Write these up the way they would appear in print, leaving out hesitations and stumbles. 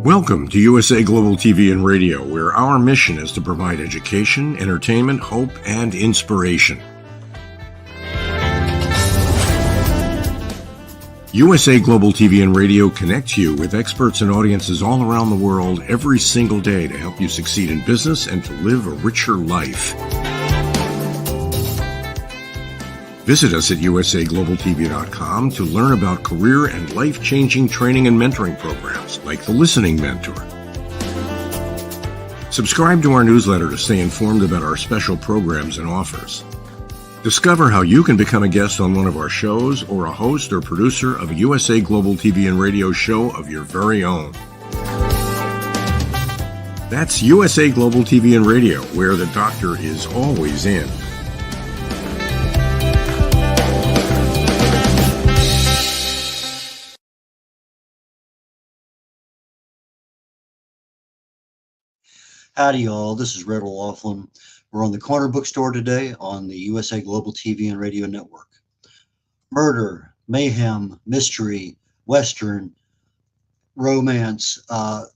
Welcome to USA Global TV and Radio, where our mission is to provide education, entertainment, hope, and inspiration. USA Global TV and Radio connects you with experts and audiences all around the world every single day to help you succeed in business and to live a richer life. Visit us at usaglobaltv.com to learn about career and life-changing training and mentoring programs like the Listening Mentor. Subscribe to our newsletter to stay informed about our special programs and offers. Discover how you can become a guest on one of our shows or a host or producer of a USA Global TV and Radio show of your very own. That's USA Global TV and Radio, where the doctor is always in. Howdy, y'all. This is Red Laughlin. We're on the Corner Bookstore today on the USA Global TV and Radio Network. Murder, mayhem, mystery, western, romance,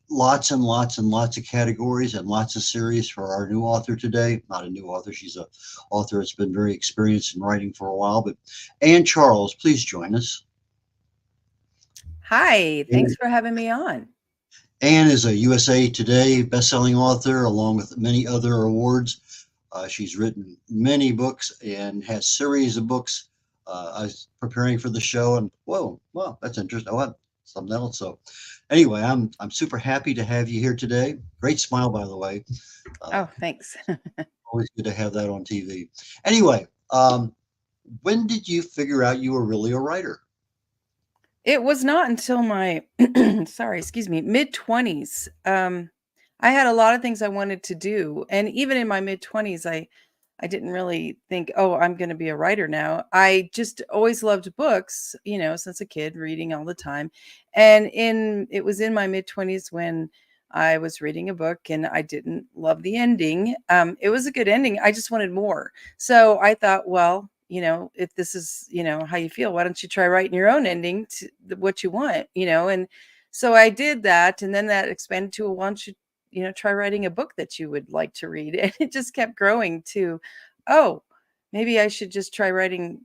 lots and lots and lots of categories and lots of series for our new author today. Not a new author. She's an author that's been very experienced in writing for a while. But Ann Charles, please join us. Hi. Thanks for having me on. Ann is a USA Today best-selling author, along with many other awards. She's written many books and has series of books. I was preparing for the show, and whoa, wow, that's interesting. Oh, something else. So, anyway, I'm super happy to have you here today. Great smile, by the way. Oh, thanks. Always good to have that on TV. Anyway, when did you figure out you were really a writer? It was not until my, mid-20s. I had a lot of things I wanted to do. And even in my mid-20s, I didn't really think, oh, I'm going to be a writer now. I just always loved books, since a kid, reading all the time. And it was in my mid-20s when I was reading a book and I didn't love the ending. It was a good ending. I just wanted more. So I thought, well, if this is, how you feel, why don't you try writing your own ending to what you want, and so I did that. And then that expanded to, why don't you, try writing a book that you would like to read? And it just kept growing to, oh, maybe I should just try writing,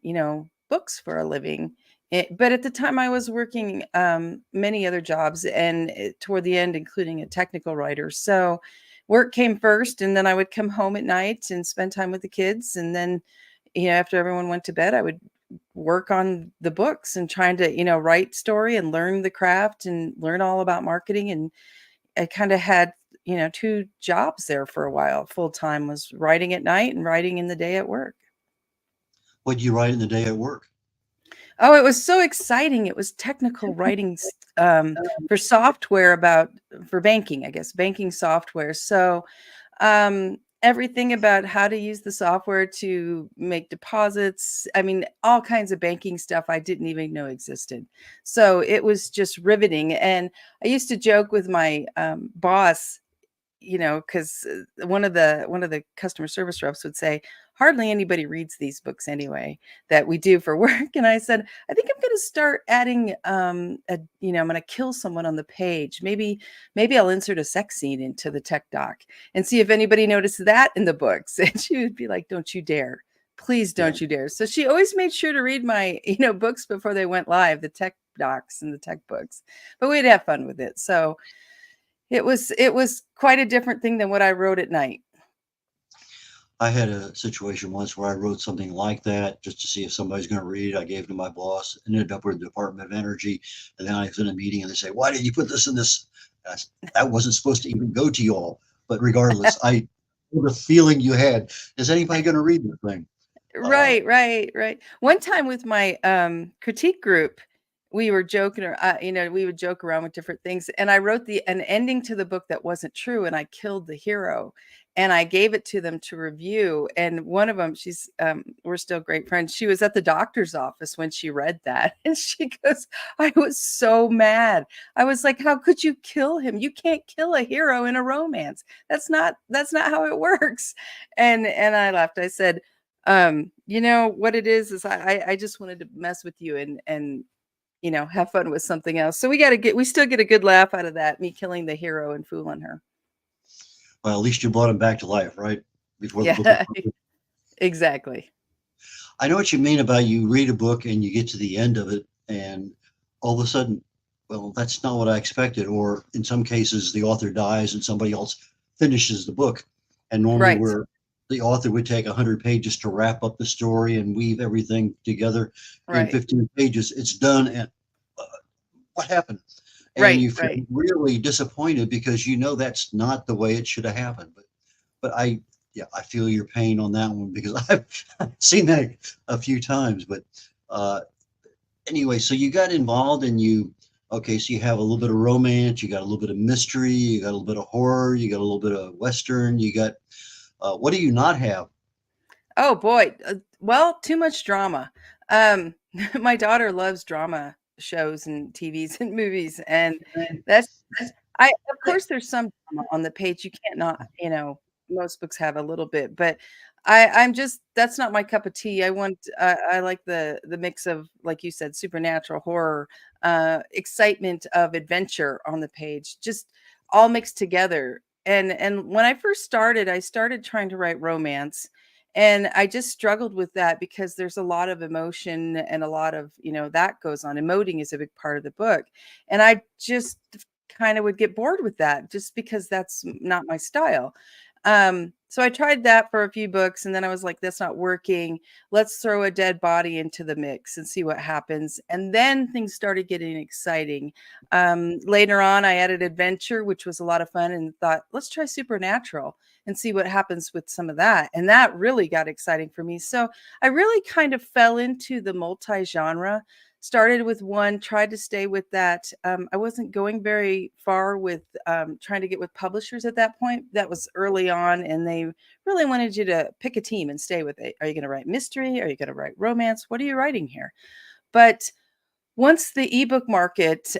books for a living. But at the time I was working many other jobs and toward the end, including a technical writer. So work came first, and then I would come home at night and spend time with the kids. And then after everyone went to bed, I would work on the books and trying to, write story and learn the craft and learn all about marketing. And I kind of had, two jobs there for a while. Full time was writing at night and writing in the day at work. What did you write in the day at work? Oh, it was so exciting. It was technical writing for software for banking, I guess, banking software. So, everything about how to use the software to make deposits. I mean, all kinds of banking stuff I didn't even know existed. So it was just riveting. And I used to joke with my boss, because one of the customer service reps would say, hardly anybody reads these books anyway that we do for work. And I said, I think I'm going to start adding, I'm going to kill someone on the page. Maybe I'll insert a sex scene into the tech doc and see if anybody noticed that in the books. And she would be like, don't you dare. Please don't you dare. So she always made sure to read my, books before they went live, the tech docs and the tech books, but we'd have fun with it. So it was quite a different thing than what I wrote at night. I had a situation once where I wrote something like that just to see if somebody's going to read it. I gave it to my boss, ended up with the Department of Energy. And then I was in a meeting and they say, why did you put this in this? That wasn't supposed to even go to you all. But regardless, I know the feeling you had. Is anybody going to read the thing? Right. One time with my critique group, we were joking, or we would joke around with different things. And I wrote an ending to the book that wasn't true, and I killed the hero. And I gave it to them to review. And one of them, we're still great friends. She was at the doctor's office when she read that. And she goes, I was so mad. I was like, how could you kill him? You can't kill a hero in a romance. That's not how it works. And I laughed. I said, what it is I just wanted to mess with you and have fun with something else. So we still get a good laugh out of that, me killing the hero and fooling her. Well, at least you brought him back to life, right? Before the book was Yeah, published. exactly. I know what you mean about you read a book and you get to the end of it and all of a sudden, well, that's not what I expected. Or in some cases, the author dies and somebody else finishes the book. And normally Right, where the author would take 100 pages to wrap up the story and weave everything together in right, 15 pages, it's done. And uh, what happened? And right, you feel right. really disappointed because you know that's not the way it should have happened. But yeah, I feel your pain on that one because I've seen that a few times. But uh, anyway, so you got involved and okay, so you have a little bit of romance, you got a little bit of mystery, you got a little bit of horror, you got a little bit of Western, you got, what do you not have? Oh boy. Well, too much drama. Um, my daughter loves drama shows and TVs and movies, and that's of course there's some drama on the page. You can't not, most books have a little bit, but I'm just that's not my cup of tea. I like the mix of, like you said, supernatural horror, excitement of adventure on the page, just all mixed together. And when I first started, I started trying to write romance, and I just struggled with that because there's a lot of emotion and a lot of, that goes on. Emoting is a big part of the book. And I just kind of would get bored with that just because that's not my style. So I tried that for a few books and then I was like, that's not working. Let's throw a dead body into the mix and see what happens. And then things started getting exciting. Later on, I added adventure, which was a lot of fun, and thought, let's try supernatural and see what happens with some of that. And that really got exciting for me. So I really kind of fell into the multi-genre. Started with one, tried to stay with that. I wasn't going very far with trying to get with publishers at that point. That was early on, and they really wanted you to pick a team and stay with it. Are you going to write mystery? Are you going to write romance? What are you writing here? But once the ebook market,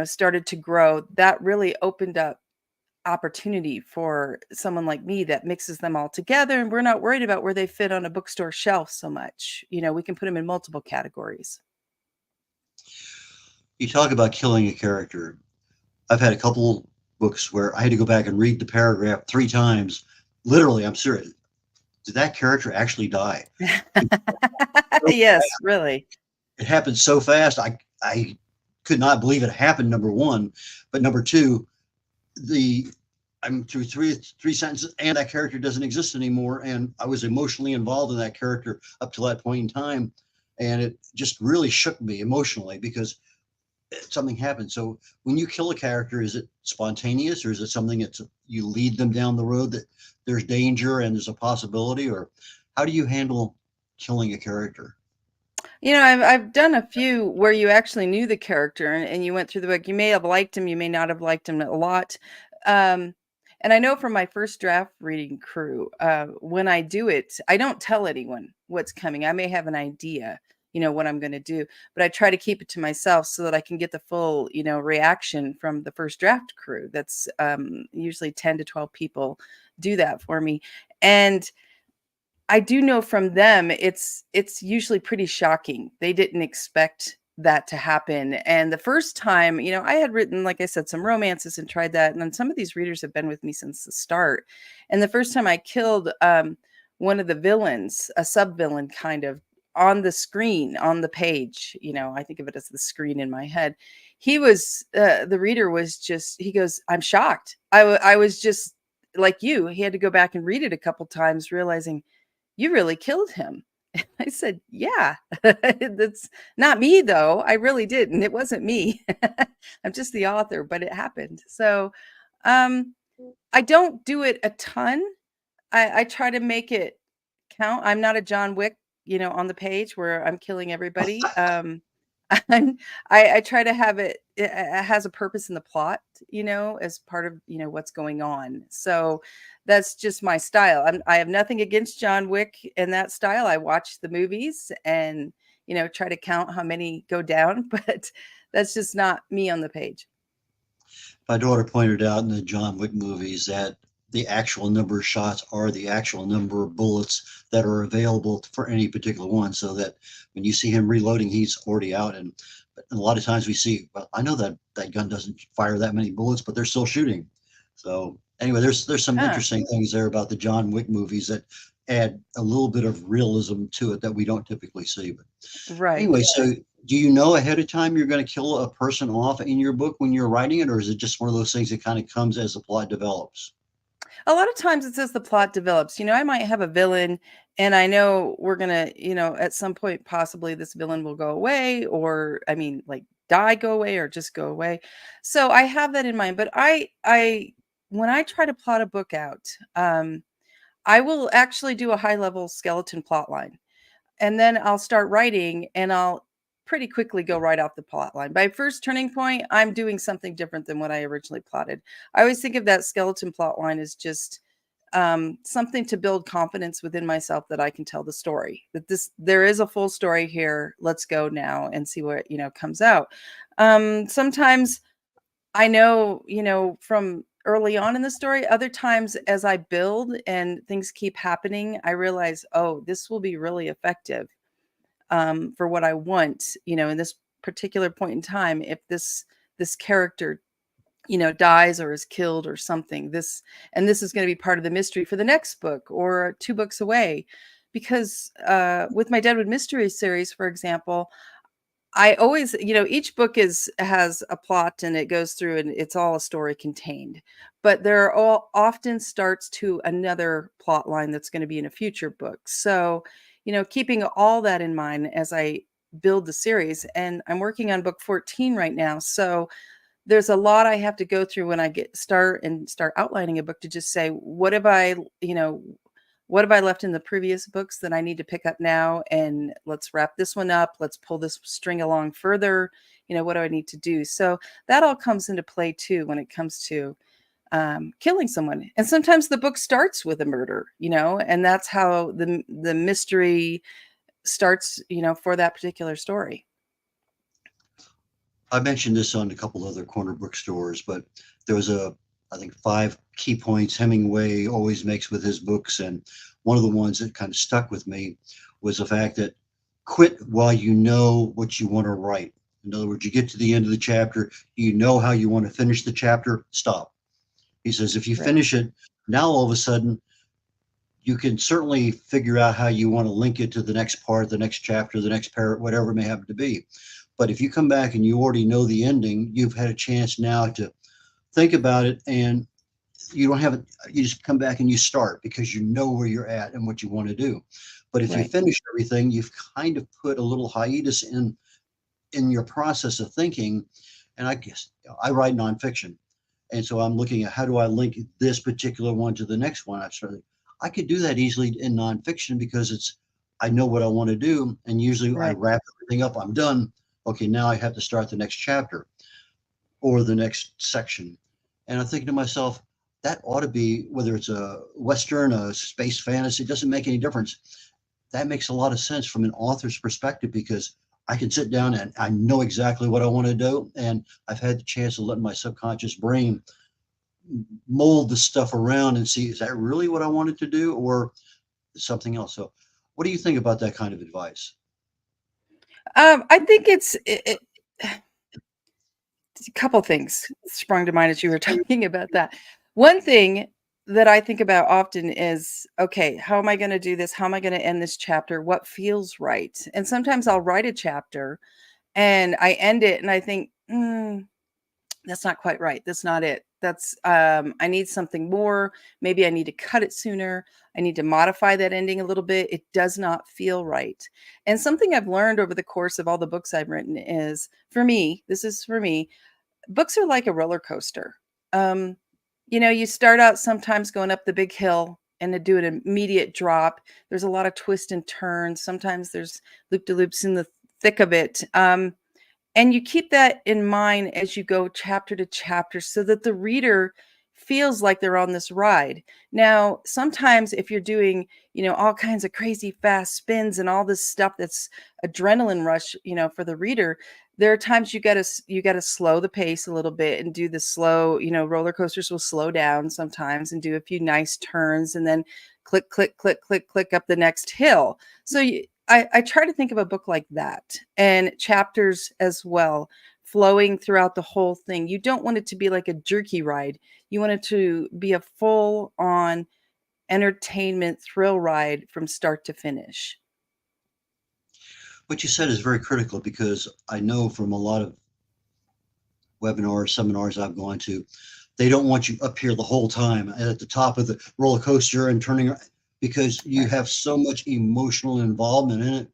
started to grow, that really opened up opportunity for someone like me that mixes them all together, and we're not worried about where they fit on a bookstore shelf so much. We can put them in multiple categories. You talk about killing a character. I've had a couple books where I had to go back and read the paragraph 3 times. Literally, I'm serious. Did that character actually die? Yes, really. It happened so fast. I could not believe it happened. Number one, but number two, I'm through three sentences and that character doesn't exist anymore. And I was emotionally involved in that character up to that point in time, and it just really shook me emotionally because something happened. So when you kill a character, is it spontaneous or is it something that you lead them down the road that there's danger and there's a possibility, or how do you handle killing a character? I've done a few where you actually knew the character and you went through the book. You may have liked him, you may not have liked him a lot. Um, and I know from my first draft reading crew, when I do it, I don't tell anyone what's coming. I may have an idea, what I'm going to do, but I try to keep it to myself so that I can get the full, reaction from the first draft crew. That's usually 10 to 12 people do that for me. And I do know from them, it's usually pretty shocking. They didn't expect that to happen. And the first time, I had written, like I said, some romances and tried that. And then some of these readers have been with me since the start. And the first time I killed one of the villains, a sub-villain kind of, on the screen, on the page, I think of it as the screen in my head. He was, the reader was just, he goes, I'm shocked. I was just like you. He had to go back and read it a couple times, realizing, you really killed him. I said, yeah, that's not me though. I really didn't. It wasn't me. I'm just the author, but it happened. So I don't do it a ton. I try to make it count. I'm not a John Wick, on the page where I'm killing everybody. I'm, I try to have it has a purpose in the plot, as part of, what's going on. So that's just my style. I have nothing against John Wick in that style. I watch the movies and, try to count how many go down, but that's just not me on the page. My daughter pointed out in the John Wick movies that the actual number of shots are the actual number of bullets that are available for any particular one, so that when you see him reloading, he's already out. And But a lot of times we see, well, I know that that gun doesn't fire that many bullets, but they're still shooting. So anyway, there's some Yeah. interesting things there about the John Wick movies that add a little bit of realism to it that we don't typically see. But Right. anyway, so do you know ahead of time you're going to kill a person off in your book when you're writing it, or is it just one of those things that kind of comes as the plot develops? A lot of times it's as the plot develops. I might have a villain and I know we're gonna, at some point possibly this villain will go away, or I mean like die, go away, or just go away. So I have that in mind. But I when I try to plot a book out, I will actually do a high level skeleton plot line. And then I'll start writing and I'll pretty quickly go right off the plot line. By first turning point, I'm doing something different than what I originally plotted. I always think of that skeleton plot line as just something to build confidence within myself that I can tell the story. That there is a full story here. Let's go now and see what comes out. Sometimes I know, from early on in the story. Other times, as I build and things keep happening, I realize, oh, this will be really effective for what I want, in this particular point in time. If this character, dies or is killed or something, this is going to be part of the mystery for the next book or 2 books away. Because with my Deadwood mystery series, for example, I always, each book has a plot and it goes through and it's all a story contained. But there are all often starts to another plot line that's going to be in a future book. So, keeping all that in mind as I build the series, and I'm working on book 14 right now. So there's a lot I have to go through when I start outlining a book to just say, what have I left in the previous books that I need to pick up now? And let's wrap this one up. Let's pull this string along further. What do I need to do? So that all comes into play too when it comes to killing someone. And sometimes the book starts with a murder, and that's how the mystery starts, for that particular story. I mentioned this on a couple other corner bookstores, but there was I think 5 key points Hemingway always makes with his books. And one of the ones that kind of stuck with me was the fact that quit while you know what you want to write. In other words, you get to the end of the chapter, you know how you want to finish the chapter, stop. He says, if you Right. finish it, now all of a sudden, you can certainly figure out how you want to link it to the next part, the next chapter, the next paragraph, whatever it may happen to be. But if you come back and you already know the ending, you've had a chance now to think about it, and you don't have it. You just come back and you start because you know where you're at and what you want to do. But if you Right. finish everything, you've kind of put a little hiatus in your process of thinking. And I guess I write nonfiction, and so I'm looking at how do I link this particular one to the next one. I could do that easily in nonfiction because I know what I want to do, and usually I Right. wrap everything up. I'm done. Okay, now I have to start the next chapter or the next section. And I'm thinking to myself, that ought to be, whether it's a Western, a space fantasy, it doesn't make any difference. That makes a lot of sense from an author's perspective because I can sit down and I know exactly what I want to do. And I've had the chance to let my subconscious brain mold the stuff around and see, is that really what I wanted to do or something else? So, what do you think about that kind of advice? I think a couple things sprung to mind as you were talking about that. One thing that I think about often is, okay, how am I going to do this? How am I going to end this chapter? What feels right? And sometimes I'll write a chapter and I end it and I think, that's not quite right. That's not it. I need something more. Maybe I need to cut it sooner. I need to modify that ending a little bit. It does not feel right. And something I've learned over the course of all the books I've written is, for me, this is for me, books are like a roller coaster. Um, you start out sometimes going up the big hill and to do an immediate drop. There's a lot of twists and turns. Sometimes there's loop-de-loops in the thick of it. And you keep that in mind as you go chapter to chapter so that the reader feels like they're on this ride. Now, sometimes if you're doing, all kinds of crazy fast spins and all this stuff that's adrenaline rush, for the reader, there are times you got to slow the pace a little bit and do the slow, roller coasters will slow down sometimes and do a few nice turns and then click click click click click up the next hill. So I try to think of a book like that, and chapters as well, flowing throughout the whole thing. You don't want it to be like a jerky ride. You want it to be a full on entertainment thrill ride from start to finish. What you said is very critical, because I know from a lot of webinars, seminars I've gone to, they don't want you up here the whole time at the top of the roller coaster and turning, because you Right. have so much emotional involvement in it,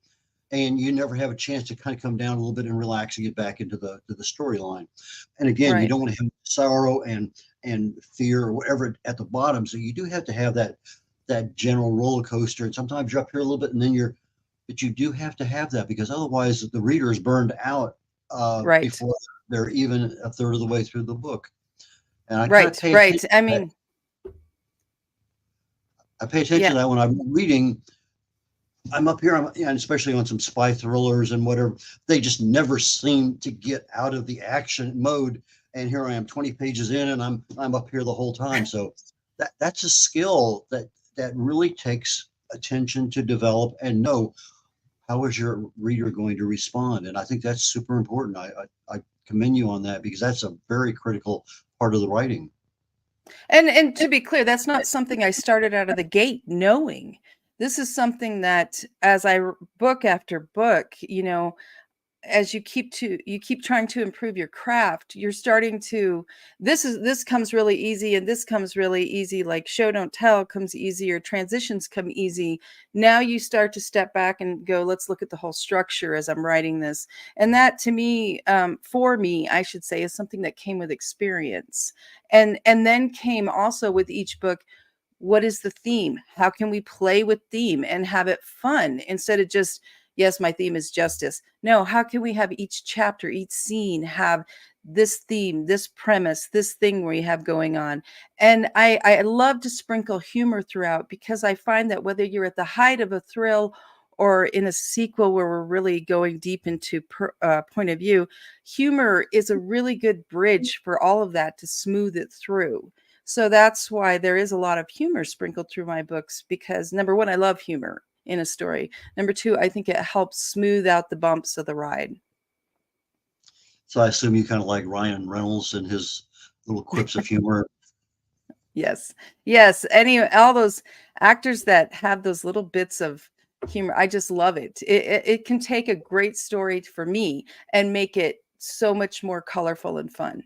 and you never have a chance to kind of come down a little bit and relax and get back into the storyline. And again, you Right. don't want to have sorrow and fear or whatever at the bottom. So you do have to have that general roller coaster. And sometimes you're up here a little bit, and then but you do have to have that, because otherwise the reader is burned out Right. before they're even a third of the way through the book. And I kind of Right. pay Right. attention I to that. mean, I pay attention yeah. to that when I'm reading. I'm up here, and especially on some spy thrillers and whatever, they just never seem to get out of the action mode. And here I am 20 pages in, and I'm up here the whole time. So that's a skill that really takes attention to develop and know how is your reader going to respond. And I think that's super important. I commend you on that, because that's a very critical part of the writing. And to be clear, that's not something I started out of the gate knowing. This is something that as book after book, as you keep trying to improve your craft, you're starting to, this comes really easy, and this comes really easy, like show don't tell comes easy, or transitions come easy. Now you start to step back and go, let's look at the whole structure as I'm writing this. And that, to me, for me, I should say, is something that came with experience, and then came also with each book. What is the theme? How can we play with theme and have it fun, instead of just, yes, my theme is justice. No, how can we have each chapter, each scene have this theme, this premise, this thing we have going on? And I love to sprinkle humor throughout, because I find that whether you're at the height of a thrill or in a sequel where we're really going deep into point of view, humor is a really good bridge for all of that to smooth it through. So that's why there is a lot of humor sprinkled through my books, because number one, I love humor in a story. Number two, I think it helps smooth out the bumps of the ride. So I assume you kind of like Ryan Reynolds and his little quips of humor. Yes. Yes. All those actors that have those little bits of humor, I just love it. It can take a great story for me and make it so much more colorful and fun.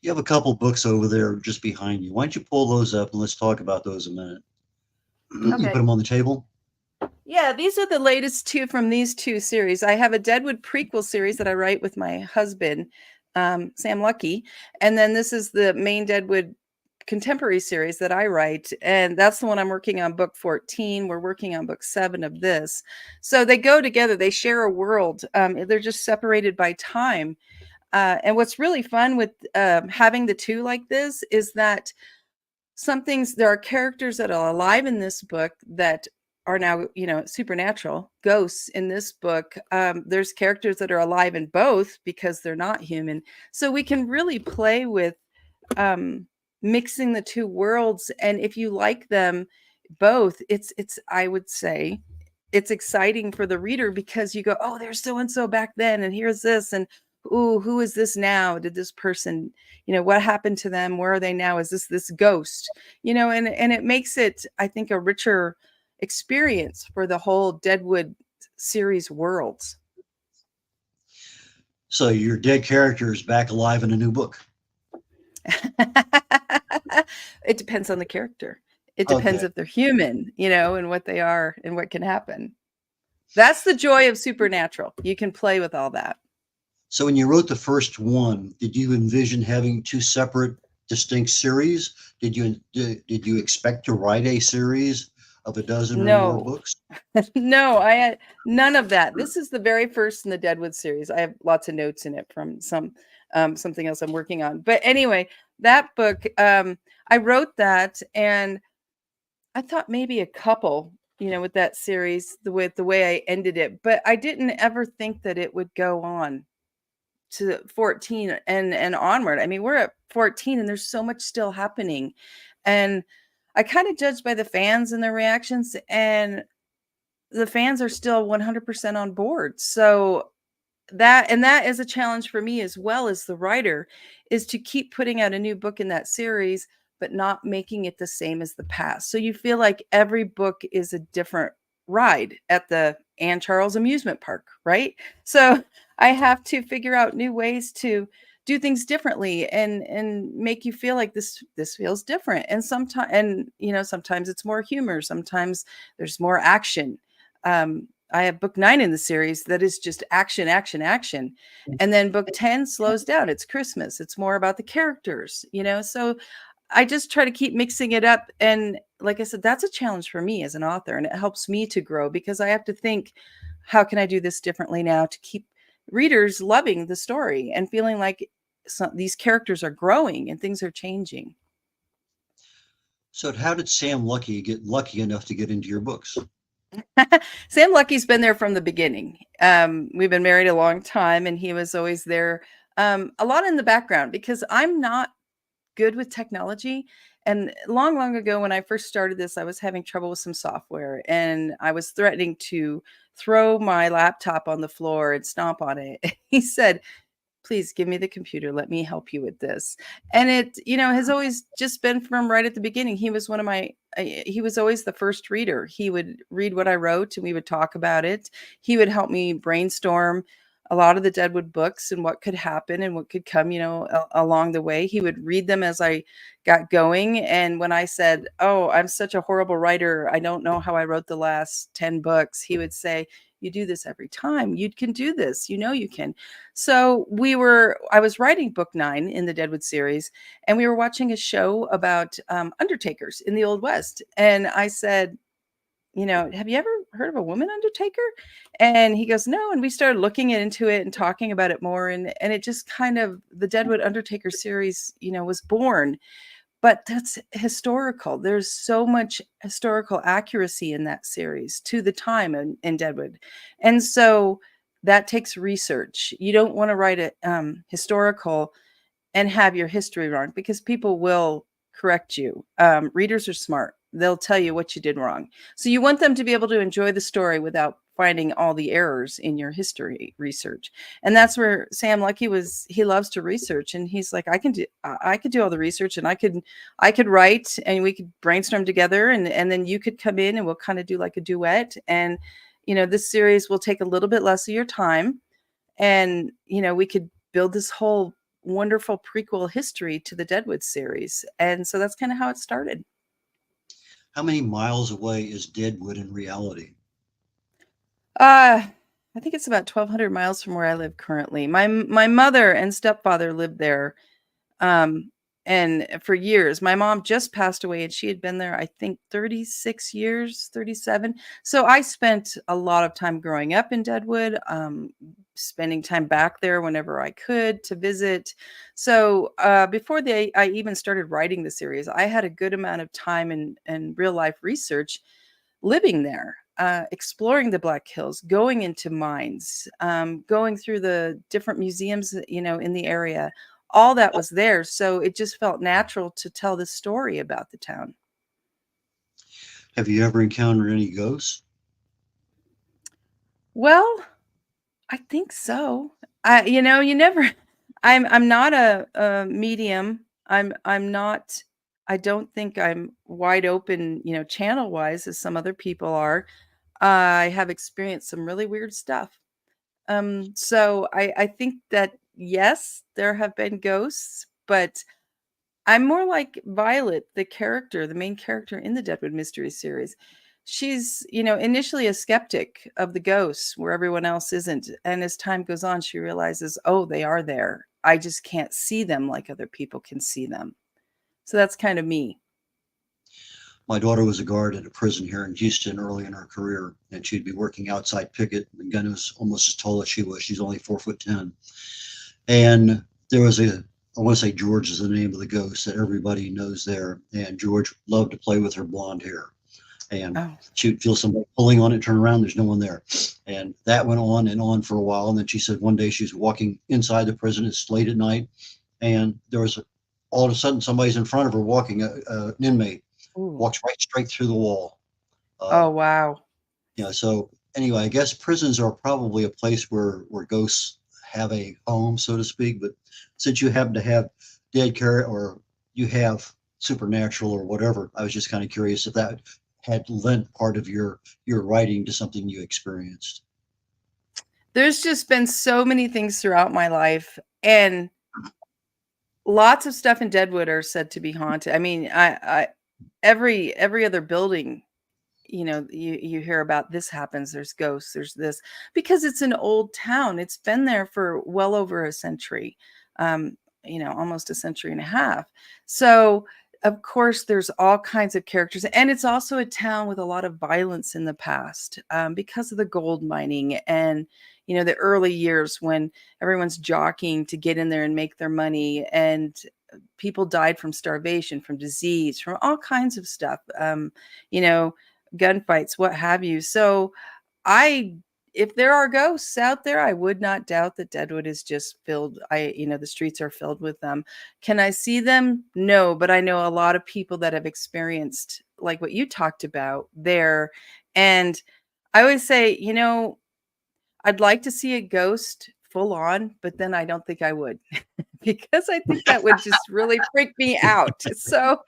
You have a couple books over there just behind you. Why don't you pull those up and let's talk about those a minute? You put Okay. them on the table? Yeah, these are the latest two from these two series. I have a Deadwood prequel series that I write with my husband, Sam Lucky. And then this is the main Deadwood contemporary series that I write. And that's the one I'm working on, book 14. We're working on book 7 of this. So they go together, they share a world. They're just separated by time. And what's really fun with having the two like this is that there are characters that are alive in this book that are now, supernatural ghosts in this book. There's characters that are alive in both because they're not human. So we can really play with mixing the two worlds. And if you like them both, I would say, it's exciting for the reader, because you go, oh, there's so and so back then, and here's this, and ooh, who is this now? Did this person, what happened to them? Where are they now? Is this ghost? And it makes it, I think, a richer experience for the whole Deadwood series worlds. So your dead character is back alive in a new book. It depends on the character. It depends Okay. if they're human, and what they are and what can happen. That's the joy of supernatural. You can play with all that. So when you wrote the first one, did you envision having two separate, distinct series? Did you expect to write a series of a dozen or more No, books? no, I had none of that. This is the very first in the Deadwood series. I have lots of notes in it from something else I'm working on. But anyway, that book, I wrote that, and I thought maybe a couple, with that series, with the way I ended it. But I didn't ever think that it would go on to 14 and onward. I mean, we're at 14 and there's so much still happening. And I kind of judged by the fans and their reactions, and the fans are still 100% on board. So that is a challenge for me as well as the writer, is to keep putting out a new book in that series, but not making it the same as the past. So you feel like every book is a different ride at the Ann Charles amusement park, right? So I have to figure out new ways to do things differently and make you feel like this feels different. And sometimes, and sometimes it's more humor, sometimes there's more action. I have book 9 in the series that is just action, action, action. And then book 10 slows down. It's Christmas. It's more about the characters, So I just try to keep mixing it up. And like I said, that's a challenge for me as an author. And it helps me to grow because I have to think, how can I do this differently now to keep readers loving the story and feeling like these characters are growing and things are changing. So how did Sam Lucky get lucky enough to get into your books? Sam Lucky's been there from the beginning. We've been married a long time, and he was always there, a lot in the background because I'm not good with technology. And long, long ago, when I first started this, I was having trouble with some software, and I was threatening to throw my laptop on the floor and stomp on it. He said, please give me the computer. Let me help you with this. And it, has always just been from right at the beginning. He was he was always the first reader. He would read what I wrote and we would talk about it. He would help me brainstorm a lot of the Deadwood books and what could happen and what could come, along the way. He would read them as I got going. And when I said, oh, I'm such a horrible writer, I don't know how I wrote the last 10 books, he would say, you do this every time. You can do this. You can. So I was writing book 9 in the Deadwood series, and we were watching a show about undertakers in the Old West. And I said, have you ever heard of a woman undertaker? And he goes, no. And we started looking into it and talking about it more. And it just kind of, the Deadwood Undertaker series, was born. But that's historical. There's so much historical accuracy in that series to the time in Deadwood. And so that takes research. You don't want to write it historical and have your history wrong because people will correct you. Readers are smart. They'll tell you what you did wrong. So you want them to be able to enjoy the story without finding all the errors in your history research. And that's where Sam Lucky he loves to research. And he's like, I could do all the research and I could write and we could brainstorm together and then you could come in and we'll kind of do like a duet. And, this series will take a little bit less of your time. And, we could build this whole wonderful prequel history to the Deadwood series. And so that's kind of how it started. How many miles away is Deadwood in reality? I think it's about 1,200 miles from where I live currently. My mother and stepfather lived there, and for years. My mom just passed away, and she had been there, I think, 36 years, 37. So I spent a lot of time growing up in Deadwood, spending time back there whenever I could to visit. So before I even started writing the series, I had a good amount of time and real life research living there. Exploring the Black Hills, going into mines, going through the different museums, in the area, all that was there. So it just felt natural to tell the story about the town. Have you ever encountered any ghosts? Well, I think so. You never, I'm not a medium. I'm not, I don't think I'm wide open, channel wise as some other people are. I have experienced some really weird stuff. So I think that, yes, there have been ghosts, but I'm more like Violet, the main character in the Deadwood Mystery series. She's, initially a skeptic of the ghosts where everyone else isn't. And as time goes on, she realizes, oh, they are there. I just can't see them like other people can see them. So that's kind of me. My daughter was a guard at a prison here in Houston early in her career, and she'd be working outside picket. The gun was almost as tall as she was. She's only 4'10". And there was I want to say George is the name of the ghost that everybody knows there. And George loved to play with her blonde hair. And she'd feel somebody pulling on it, turn around, there's no one there. And that went on and on for a while. And then she said one day she was walking inside the prison, it's late at night, and there was all of a sudden somebody's in front of her walking, an inmate. Ooh. Walks right straight through the wall. Oh, wow. So anyway, I guess prisons are probably a place where ghosts have a home, so to speak. But since you happen to have dead character, or you have supernatural or whatever, I was just kind of curious if that had lent part of your writing to something you experienced. There's just been so many things throughout my life, and lots of stuff in Deadwood are said to be haunted. I mean, I every other building, you hear about this happens, there's ghosts, there's this, because it's an old town. It's been there for well over a century, um, almost a century and a half. So, of course, there's all kinds of characters, and it's also a town with a lot of violence in the past, because of the gold mining and the early years when everyone's jockeying to get in there and make their money, and people died from starvation, from disease, from all kinds of stuff. You know, gunfights, what have you. So I if there are ghosts out there, I would not doubt that Deadwood is just filled. The streets are filled with them. Can I see them? No, but I know a lot of people that have experienced like what you talked about there. And I always say, I'd like to see a ghost full on, but then I don't think I would because I think that would just really freak me out. So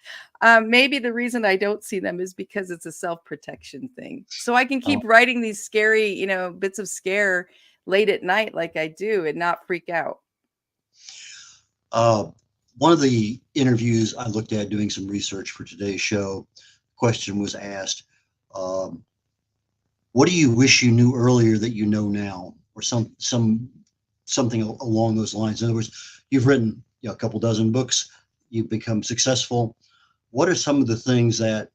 maybe the reason I don't see them is because it's a self-protection thing. So I can Uh, keep writing these scary, bits of scare late at night like I do and not freak out. uh, One of the interviews I looked at doing some research for today's show, question was asked, um, what do you wish you knew earlier that you know now, or something along those lines? In other words, you've written a couple dozen books, you've become successful. What are some of the things that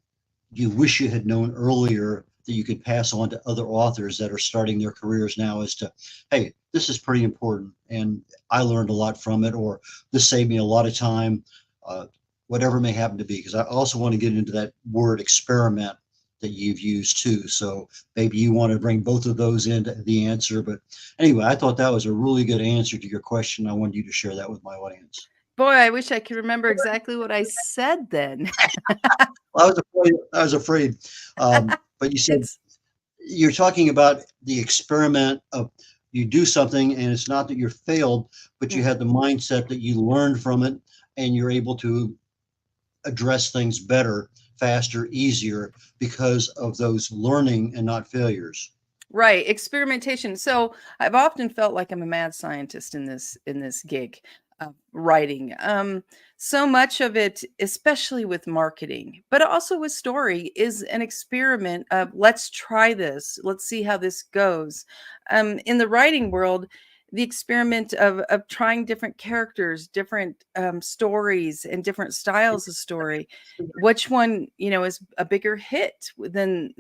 you wish you had known earlier that you could pass on to other authors that are starting their careers now, as to, hey, this is pretty important and I learned a lot from it, or this saved me a lot of time, uh, whatever it may happen to be? Because I also want to get into that word experiment that you've used too. So maybe you want to bring both of those into the answer. But anyway, I thought that was a really good answer to your question. I wanted you to share that with my audience. Boy, I wish I could remember exactly what I said then. Well, I was afraid. But you said It's you're talking about the experiment of, you do something and it's not that you're failed, but you mm, had the mindset that you learned from it and you're able to address things better, faster, easier because of those learning and not failures. right, experimentation. So I've often felt like I'm a mad scientist in this gig of writing. So much of it, especially with marketing, but also with story, is an experiment of let's try this, let's see how this goes. In the writing world, the experiment of trying different characters, different stories, and different styles of story. Which one, is a bigger hit than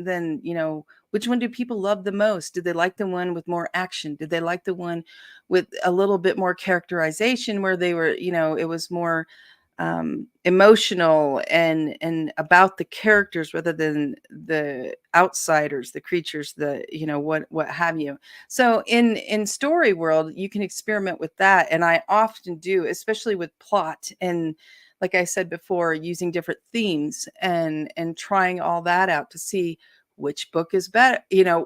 which one do people love the most? Did they like the one with more action? Did they like the one with a little bit more characterization where they were, it was more emotional and about the characters rather than the outsiders, the creatures, the what have you. So in story world, you can experiment with that, and I often do, especially with plot and, like I said before, using different themes and trying all that out to see which book is better,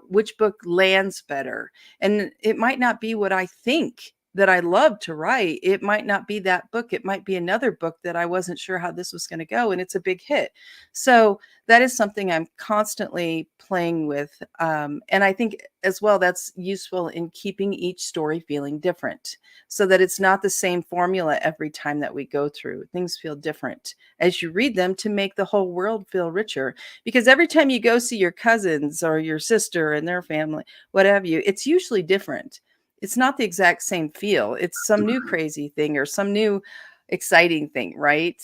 which book lands better. And it might not be what I think that I love to write. It might not be that book. It might be another book that I wasn't sure how this was going to go, and it's a big hit. So that is something I'm constantly playing with. And I think as well, that's useful in keeping each story feeling different so that it's not the same formula every time that we go through. Things feel different as you read them to make the whole world feel richer. Because every time you go see your cousins or your sister and their family, what have you, it's usually different. It's not the exact same feel. It's some new crazy thing or some new exciting thing, right?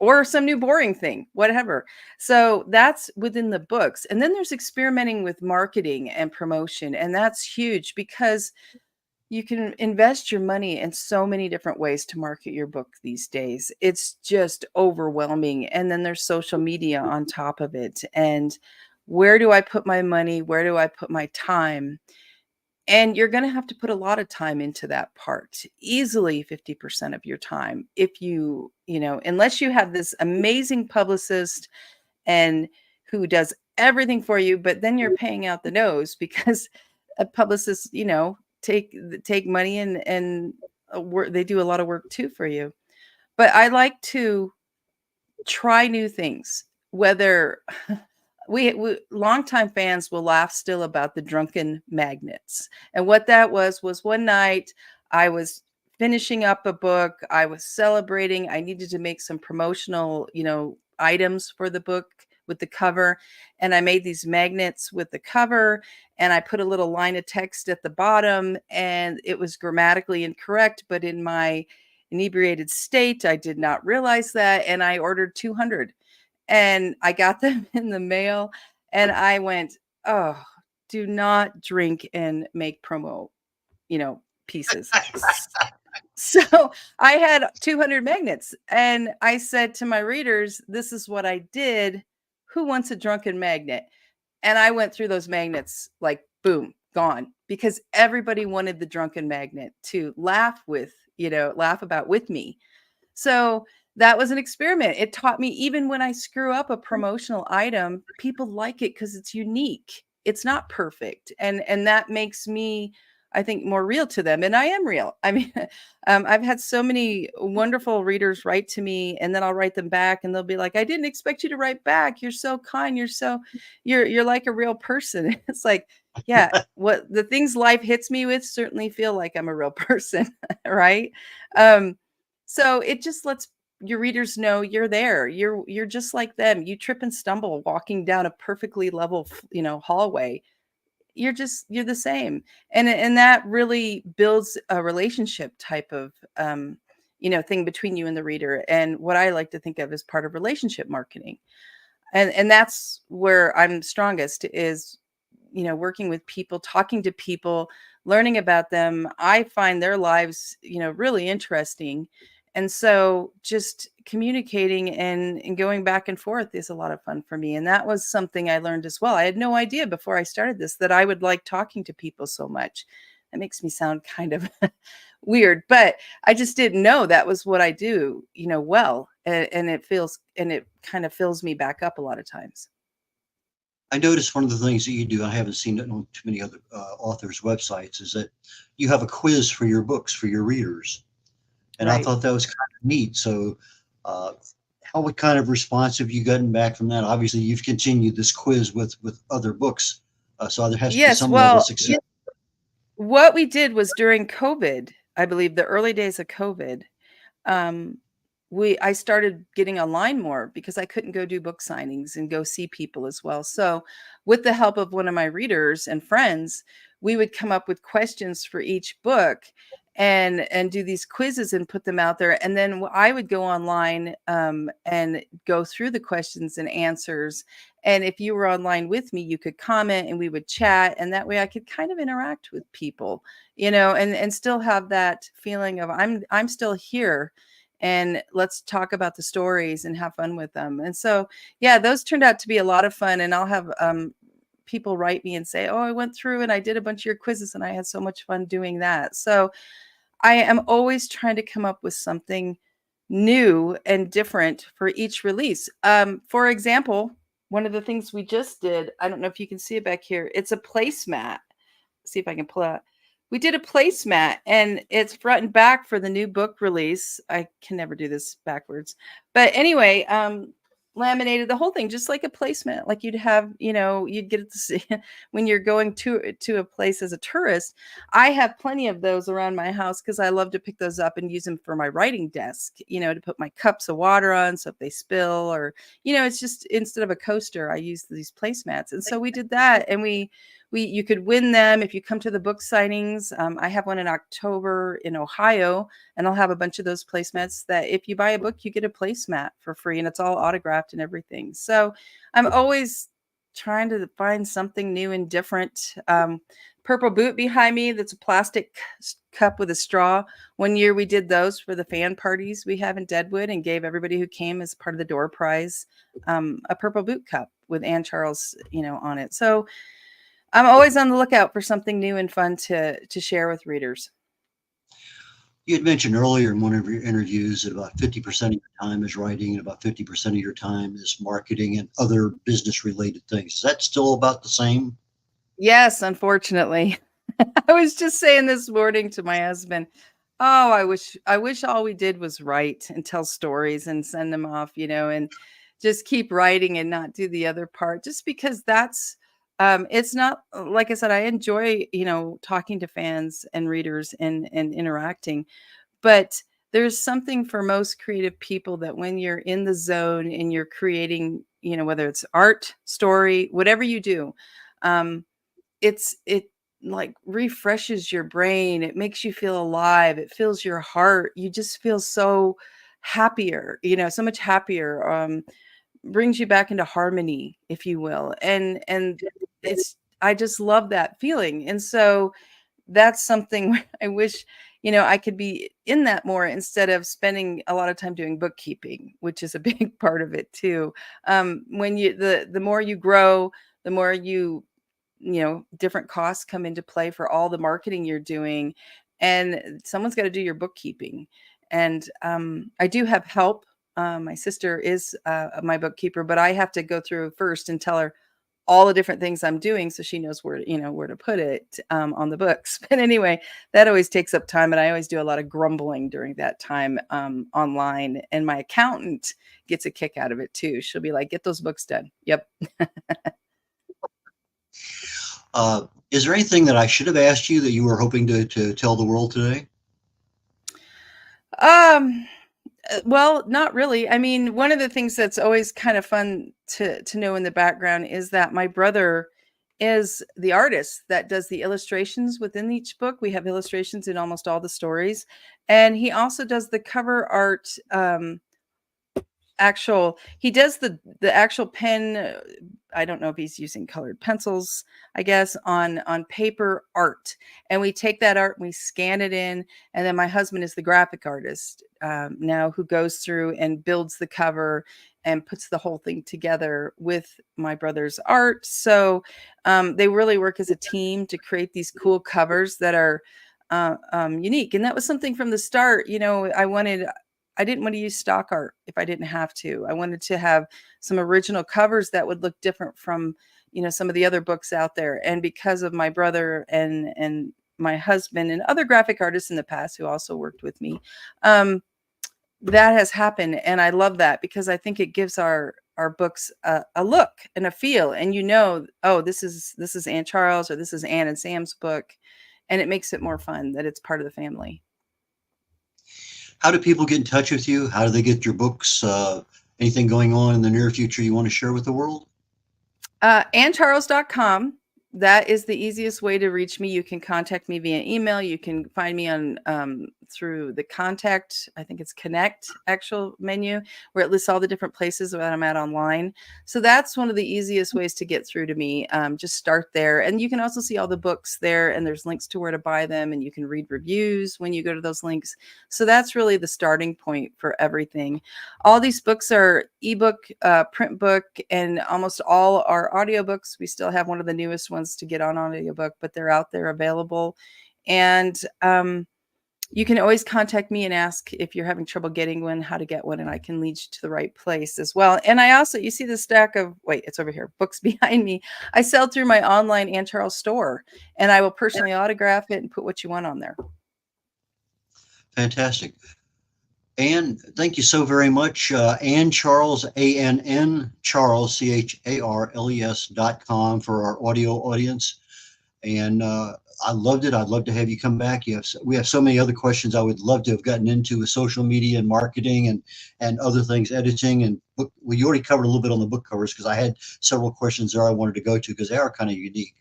Or some new boring thing, whatever. So that's within the books. And then there's experimenting with marketing and promotion. And that's huge because you can invest your money in so many different ways to market your book these days. It's just overwhelming. And then there's social media on top of it. And where do I put my money? Where do I put my time? And you're going to have to put a lot of time into that part, easily 50% of your time. If unless you have this amazing publicist and who does everything for you, but then you're paying out the nose because a publicist, take money and work, they do a lot of work too for you. But I like to try new things, whether we longtime fans will laugh still about the drunken magnets. And what that was one night I was finishing up a book. I was celebrating. I needed to make some promotional, items for the book with the cover. And I made these magnets with the cover and I put a little line of text at the bottom, and it was grammatically incorrect, but in my inebriated state, I did not realize that. And I ordered 200 and I got them in the mail and I went, oh, do not drink and make promo, pieces. So I had 200 magnets and I said to my readers, this is what I did. Who wants a drunken magnet? And I went through those magnets like boom, gone, because everybody wanted the drunken magnet to laugh with, laugh about with me. So that was an experiment. It taught me, even when I screw up a promotional item, people like it because it's unique. It's not perfect. And that makes me, I think, more real to them. And I am real. I mean, I've had so many wonderful readers write to me, and then I'll write them back and they'll be like, I didn't expect you to write back. You're so kind. You're like a real person. It's like, yeah, what the things life hits me with certainly feel like I'm a real person. Right. So it just lets your readers know you're there. You're just like them. You trip and stumble walking down a perfectly level, hallway. You're the same. And that really builds a relationship type of thing between you and the reader. And what I like to think of as part of relationship marketing. And that's where I'm strongest, is working with people, talking to people, learning about them. I find their lives really interesting, and so just communicating and going back and forth is a lot of fun for me. And that was something I learned as well. I had no idea before I started this that I would like talking to people so much. That makes me sound kind of weird, but I just didn't know that was what I do well. And it kind of fills me back up a lot of times. I noticed one of the things that you do, I haven't seen it on too many other authors' websites, is that you have a quiz for your books, for your readers. And I Right. thought that was kind of neat. So, what kind of response have you gotten back from that? Obviously, you've continued this quiz with other books, so there has to be Yes. some level of Well, success. what we did was during COVID, I believe the early days of COVID, um, I started getting online more because I couldn't go do book signings and go see people as well. So with the help of one of my readers and friends, we would come up with questions for each book and do these quizzes and put them out there. And then I would go online and go through the questions and answers. And if you were online with me, you could comment and we would chat. And that way I could kind of interact with people, and still have that feeling of I'm still here, and let's talk about the stories and have fun with them. And so, yeah, those turned out to be a lot of fun. And I'll have people write me and say, oh, I went through and I did a bunch of your quizzes and I had so much fun doing that. So I am always trying to come up with something new and different for each release. For example, one of the things we just did, I don't know if you can see it back here, it's a placemat. See if I can pull out. We did a placemat and it's front and back for the new book release. I can never do this backwards. But anyway, laminated the whole thing just like a placemat, like you'd have, you'd get to see when you're going to a place as a tourist. I have plenty of those around my house because I love to pick those up and use them for my writing desk, to put my cups of water on. So if they spill or, it's just instead of a coaster, I use these placemats. And so we did that, and you could win them if you come to the book signings. I have one in October in Ohio, and I'll have a bunch of those placemats that if you buy a book, you get a placemat for free, and it's all autographed and everything. So I'm always trying to find something new and different. Purple boot behind me, that's a plastic cup with a straw. One year we did those for the fan parties we have in Deadwood and gave everybody who came as part of the door prize a purple boot cup with Ann Charles, on it. So I'm always on the lookout for something new and fun to share with readers. You had mentioned earlier in one of your interviews that about 50% of your time is writing and about 50% of your time is marketing and other business related things. Is that still about the same? Yes, unfortunately. I was just saying this morning to my husband, "Oh, I wish all we did was write and tell stories and send them off, and just keep writing and not do the other part." Just because it's not like I said, I enjoy, talking to fans and readers and interacting, but there's something for most creative people that when you're in the zone and you're creating, whether it's art, story, whatever you do, um, it like refreshes your brain. It makes you feel alive. It fills your heart. You just feel so happier, so much happier. Brings you back into harmony, if you will. And it's I just love that feeling. And so that's something I wish, I could be in that more instead of spending a lot of time doing bookkeeping, which is a big part of it too. When the more you grow, the more different costs come into play for all the marketing you're doing, and someone's got to do your bookkeeping. And I do have help. My sister is my bookkeeper, but I have to go through first and tell her all the different things I'm doing so she knows where to put it on the books. But anyway, that always takes up time, and I always do a lot of grumbling during that time online. And my accountant gets a kick out of it too. She'll be like, "Get those books done." Yep. Is there anything that I should have asked you that you were hoping to tell the world today? Um, well, not really. I mean, one of the things that's always kind of fun to know in the background is that my brother is the artist that does the illustrations within each book. We have illustrations in almost all the stories, and he also does the cover art. He does the actual pen. I don't know if he's using colored pencils, I guess, on paper art. And we take that art and we scan it in, and then my husband is the graphic artist now, who goes through and builds the cover and puts the whole thing together with my brother's art. So they really work as a team to create these cool covers that are unique. And that was something from the start. I didn't want to use stock art if I didn't have to. I wanted to have some original covers that would look different from, some of the other books out there. And because of my brother and my husband and other graphic artists in the past who also worked with me, that has happened. And I love that because I think it gives our books a look and a feel. And oh, this is Ann Charles, or this is Ann and Sam's book. And it makes it more fun that it's part of the family. How do people get in touch with you? How do they get your books? Anything going on in the near future you want to share with the world? AnnCharles.com. That is the easiest way to reach me. You can contact me via email. You can find me on through the contact, I think it's connect actual menu, where it lists all the different places that I'm at online. So that's one of the easiest ways to get through to me. Just start there. And you can also see all the books there, and there's links to where to buy them, and you can read reviews when you go to those links. So that's really the starting point for everything. All these books are ebook, print book, and almost all are audiobooks. We still have one of the newest ones to get on audiobook, but they're out there available. And you can always contact me and ask if you're having trouble getting one, how to get one, and I can lead you to the right place as well. And I also, you see the stack of, it's over here, books behind me. I sell through my online Ann Charles store, and I will personally autograph it and put what you want on there. Fantastic. Ann, thank you so very much. Ann Charles, ANN Charles, CHARLES.com for our audio audience. And I loved it. I'd love to have you come back. We have so many other questions I would love to have gotten into with social media and marketing and other things, editing and book. Well, you already covered a little bit on the book covers because I had several questions there I wanted to go to because they are kind of unique.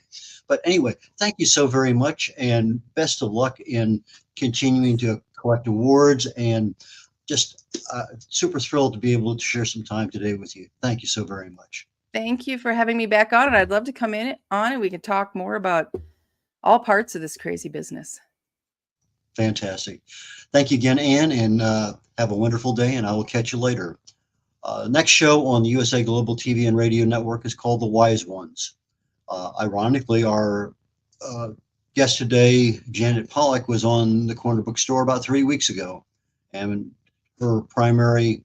But anyway, thank you so very much, and best of luck in continuing to collect awards, and just super thrilled to be able to share some time today with you. Thank you so very much. Thank you for having me back on, and I'd love to come on and we can talk more about all parts of this crazy business. Fantastic. Thank you again, Ann, and have a wonderful day, and I will catch you later. Next show on the USA Global TV and Radio Network is called The Wise Ones. Ironically, our guest today, Janet Pollock, was on the Corner Bookstore about 3 weeks ago, and her primary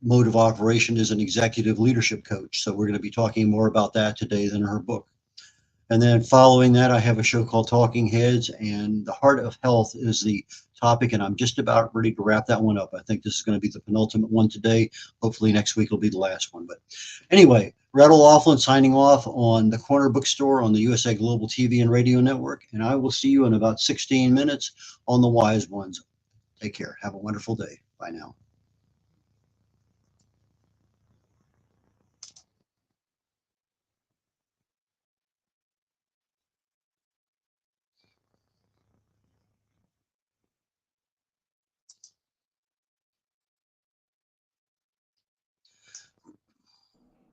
mode of operation is an executive leadership coach. So we're going to be talking more about that today than her book. And then following that, I have a show called Talking Heads, and the heart of health is the topic, and I'm just about ready to wrap that one up. I think this is going to be the penultimate one today. Hopefully next week will be the last one. But anyway, Rattle Laughlin signing off on the Corner Bookstore on the USA Global TV and Radio Network, and I will see you in about 16 minutes on the Wise Ones. Take care. Have a wonderful day. Bye now.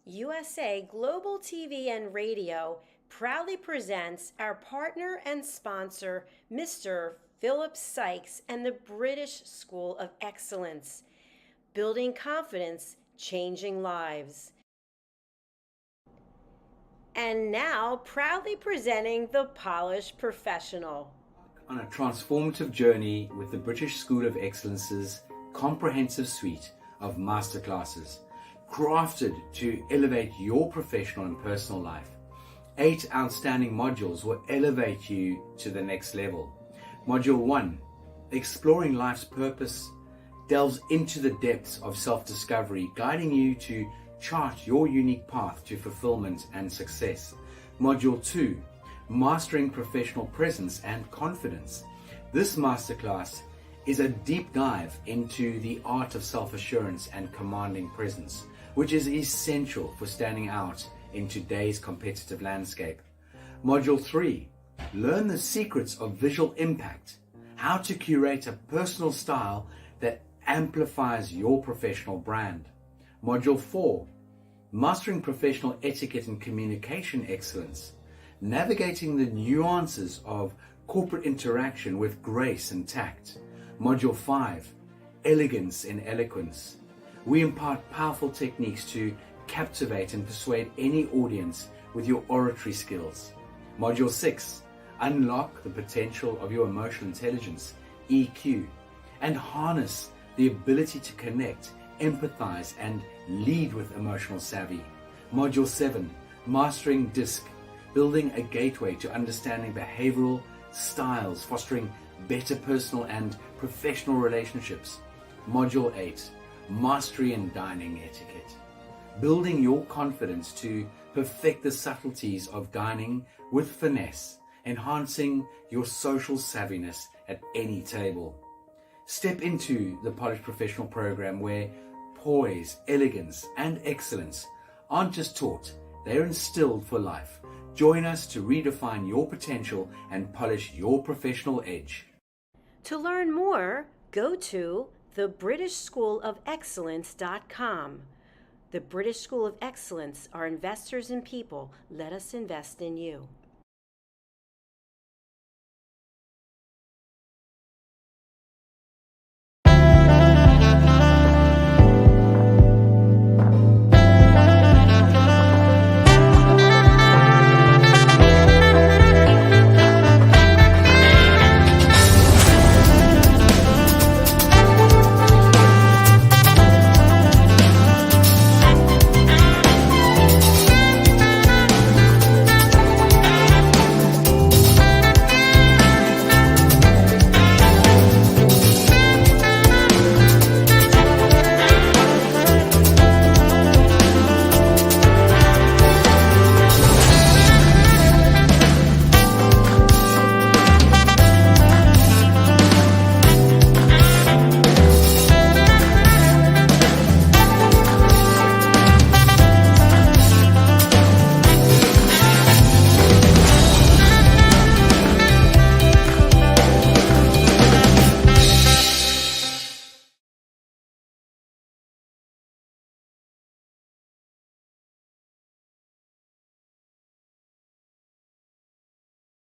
USA Global TV and Radio proudly presents our partner and sponsor, Mr. Philip Sykes and the British School of Excellence, building confidence, changing lives. And now, proudly presenting the Polished Professional. On a transformative journey with the British School of Excellence's comprehensive suite of masterclasses, crafted to elevate your professional and personal life. 8 outstanding modules will elevate you to the next level. Module 1, Exploring Life's Purpose, delves into the depths of self-discovery, guiding you to chart your unique path to fulfillment and success. Module 2, Mastering Professional Presence and Confidence. This masterclass is a deep dive into the art of self-assurance and commanding presence, which is essential for standing out in today's competitive landscape. Module 3, Learn the secrets of visual impact, how to curate a personal style that amplifies your professional brand. Module 4, Mastering Professional Etiquette and Communication Excellence, navigating the nuances of corporate interaction with grace and tact. Module 5, Elegance in Eloquence. We impart powerful techniques to captivate and persuade any audience with your oratory skills. Module 6, Unlock the potential of your emotional intelligence, EQ, and harness the ability to connect, empathize, and lead with emotional savvy. Module 7, Mastering DISC, building a gateway to understanding behavioral styles, fostering better personal and professional relationships. Module 8, Mastery in Dining Etiquette, building your confidence to perfect the subtleties of dining with finesse, enhancing your social savviness at any table. Step into the Polished Professional program where poise, elegance, and excellence aren't just taught, they're instilled for life. Join us to redefine your potential and polish your professional edge. To learn more, go to thebritishschoolofexcellence.com. The British School of Excellence are investors in people. Let us invest in you.